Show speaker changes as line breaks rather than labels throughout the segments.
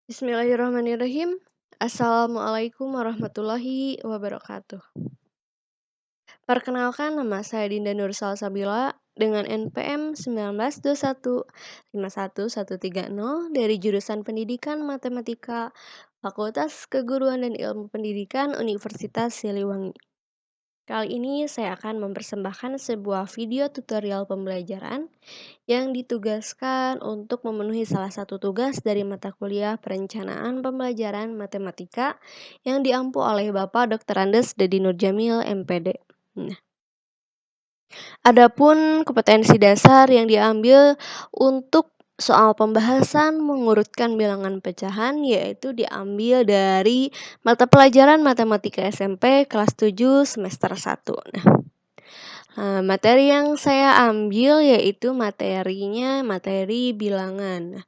Bismillahirrahmanirrahim. Assalamualaikum warahmatullahi wabarakatuh. Perkenalkan, nama saya Dinda Nur Salsabila dengan NPM 1921 51130 dari jurusan Pendidikan Matematika Fakultas Keguruan dan Ilmu Pendidikan Universitas Siliwangi. Kali ini saya akan mempersembahkan sebuah video tutorial pembelajaran yang ditugaskan untuk memenuhi salah satu tugas dari mata kuliah Perencanaan Pembelajaran Matematika yang diampu oleh Bapak Dr. Andes Dedi Nurjamil, MPD. Nah, adapun kompetensi dasar yang diambil untuk soal pembahasan mengurutkan bilangan pecahan yaitu diambil dari mata pelajaran Matematika SMP kelas 7 semester 1. Materi yang saya ambil yaitu materi bilangan.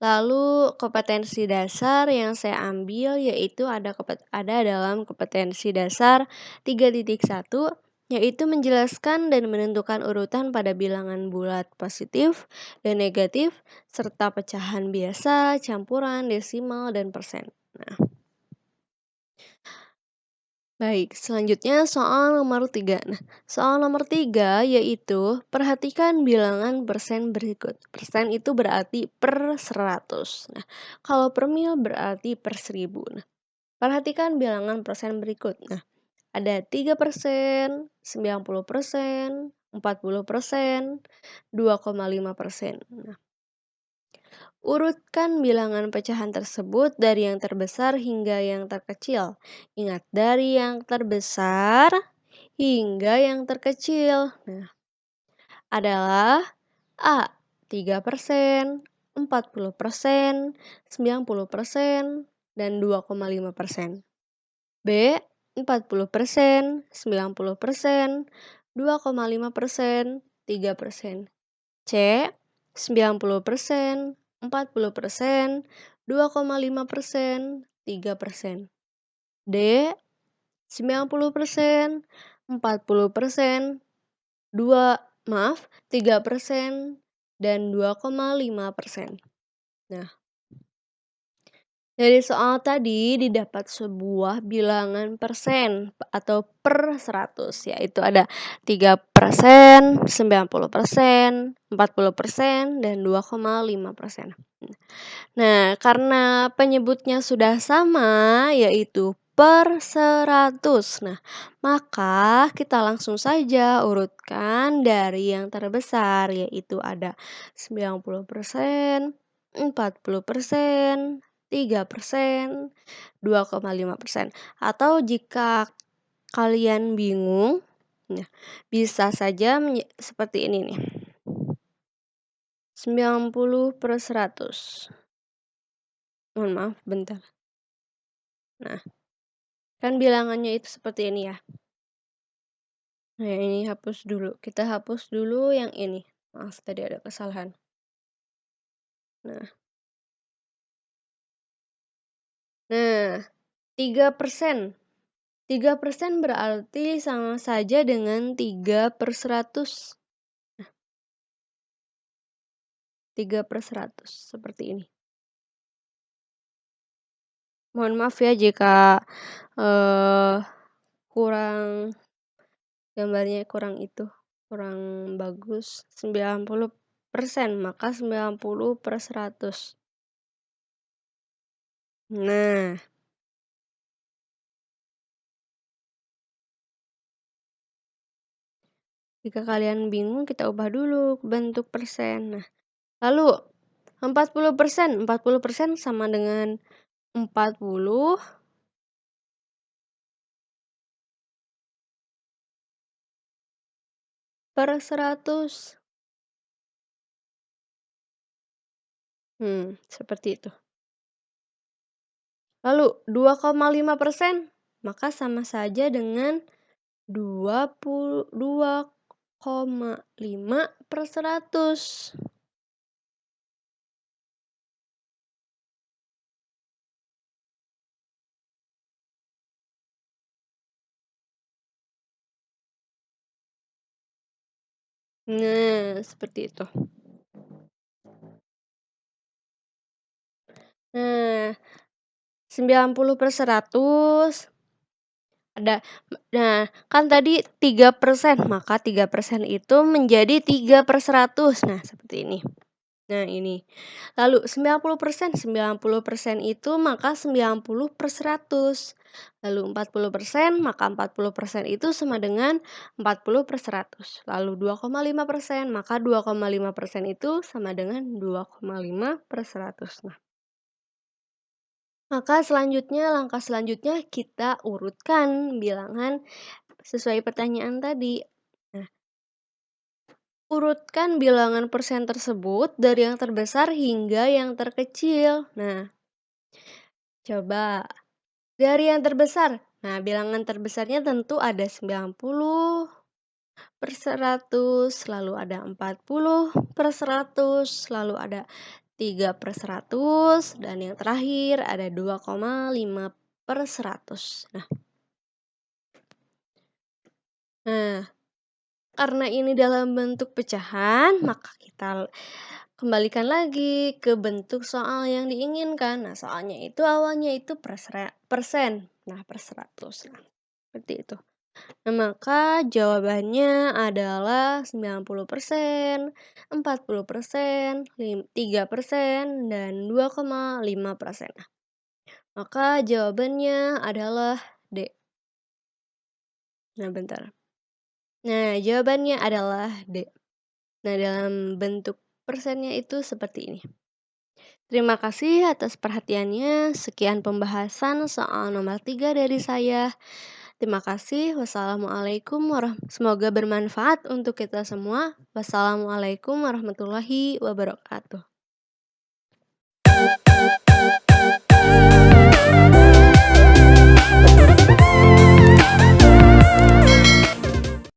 Lalu kompetensi dasar yang saya ambil yaitu ada dalam kompetensi dasar 3.1 yaitu menjelaskan dan menentukan urutan pada bilangan bulat positif dan negatif serta pecahan biasa, campuran, desimal, dan persen. Baik, selanjutnya soal nomor 3. Soal nomor 3 yaitu perhatikan bilangan persen berikut. Persen itu berarti per 100. Kalau per mil berarti per 1000. Perhatikan bilangan persen berikut. Ada 3%, 90%, 40%, 2,5%. Urutkan bilangan pecahan tersebut dari yang terbesar hingga yang terkecil. Ingat, dari yang terbesar hingga yang terkecil. Adalah A. 3%, 40%, 90%, dan 2,5%. B. 40%, 90%, 2,5%, 3%. C. 90%, 40%, 2,5%, 3%. D. 90%, 40%, 3%, dan 2,5%. Dari soal tadi didapat sebuah bilangan persen atau per 100, yaitu ada 3%, 90%, 40%, dan 2,5%. Karena penyebutnya sudah sama, yaitu per 100. Maka kita langsung saja urutkan dari yang terbesar, yaitu ada 90%, 40%, 3%, 2,5%. Atau jika kalian bingung, bisa saja seperti ini nih. 90 per 100. Mohon maaf, bentar. Kan bilangannya itu seperti ini ya. Ini hapus dulu. Kita hapus dulu yang ini. Maaf, tadi ada kesalahan. 3%. 3% berarti sama saja dengan 3 per 100. 3 per 100, seperti ini. Mohon maaf ya jika gambarnya kurang bagus. 90%, maka 90 per 100. Jika kalian bingung, kita ubah dulu bentuk persen. Lalu 40%. 40% sama dengan 40 per 100. Seperti itu. Lalu 2,5%, maka sama saja dengan 22,5 per 100. Seperti itu. Nah, 90/100 ada nah, kan tadi 3%, maka 3% itu menjadi 3/100. Nah, seperti ini. Nah, ini. Lalu 90% itu maka 90/100. Lalu 40%, maka 40% itu sama dengan 40/100. Lalu 2,5%, maka 2,5% itu sama dengan 2,5/100. Nah, maka langkah selanjutnya kita urutkan bilangan sesuai pertanyaan tadi. Nah, urutkan bilangan persen tersebut dari yang terbesar hingga yang terkecil. Nah, coba dari yang terbesar. Nah, bilangan terbesarnya tentu ada 90/100, lalu ada 40/100, lalu ada 3/100, dan yang terakhir ada 2,5/100. Nah, karena ini dalam bentuk pecahan, maka kita kembalikan lagi ke bentuk soal yang diinginkan. Nah, soalnya itu awalnya itu persen. Nah, per 100. Nah, seperti itu. Nah, maka jawabannya adalah 90%, 40%, 3%, dan 2,5%. Nah, maka jawabannya adalah D. Nah, bentar. Nah, jawabannya adalah D. Nah, dalam bentuk persennya itu seperti ini. Terima kasih atas perhatiannya. Sekian pembahasan soal nomor 3 dari saya. Terima kasih. Wassalamualaikum semoga bermanfaat untuk kita semua. Wassalamualaikum warahmatullahi wabarakatuh.